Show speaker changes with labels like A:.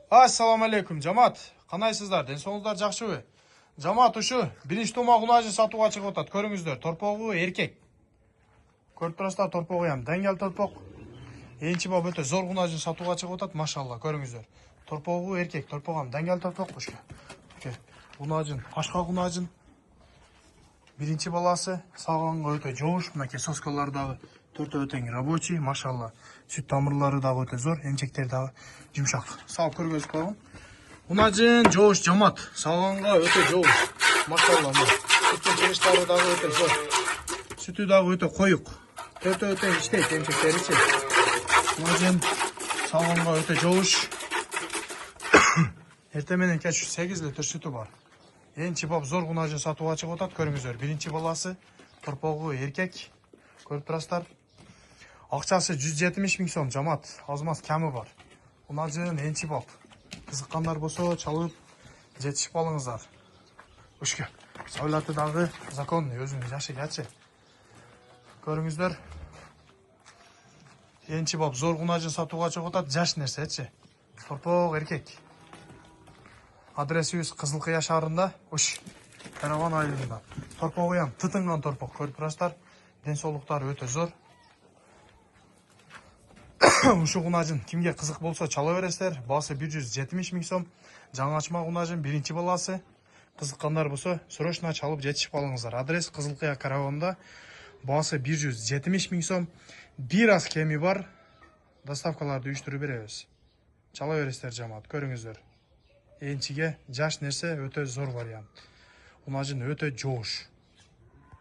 A: Assalamu alaikum жамаат. Канайсыздар? Ден соңуздар жакшыбы? Жамаат ушу биринчи тумак унажы сатууга чыгып атат. Көрүңүздөр, торпогу эркек. Көрүп турасыздар, торпогу ham деңгел торпок. Энчи бап өтө зор унажы сатууга чыгып атат, машалла, көрүңүздөр. Торпогу эркек, торпогу ham деңгел торпок кушка. Унажын, ашкак унажын. Биринчи баласы сагынга өтө жоош, мынакей соскалары дагы төртөө тең рабочий, машалла. Сүт тамырлары дагы өтө зор, эмчектери дагы жумшак. Салып көргөзүп койгон. Унажын жоош жамат, сагынга өтө жоош, машалла. Сүттүн чыгыштары дагы өтө зор. Сүтү дагы өтө коюк. Төртөө тең иштейт эмчектеричи. Унажын сагынга өтө жоош. Эртең менен кеч 8 литр сүтү бар. Энчи бап зор унажын сатууга чыгып атат, көрүңүздөр. Биринчи баласы торпогу эркек. Көрүп турасыздар. Акчасы 170 миң сом жамаат. Азмаз кеми бар. Унажын энчи бап. Кызыккандар болсо чалып жетишип алыңыздар. Ушке. Сойлаты дагы законный, өзүнүн жашы кечи. Көрүңүздөр. Энчи бап зор унажын сатууга чыгып атат, жаш нерсечи. Торпок эркек. Адресибиз Кызыл Кыя шаарында, Уш, Караван айылында. Торпогу ham тытынган торпок, көрүп турасыздар. Ден соолуктары өтө зор. Ушу унажын кимге кызык болсо чала бересиздер. Баасы 170 миң сом. Жаңачма унажын биринчи баласы. Кызыккандар болсо срочно чалып жетишип алыңыздар. Адрес Кызыл Кыя Караванда. Баасы 170 миң сом. Бир аз кеми бар. Доставкаларды уюштуруп беребиз. Чала бересиздер жамаат, көрүңүздөр. Энчиге жаш нерсе өтө зор вариант. Унажын өтө жоош.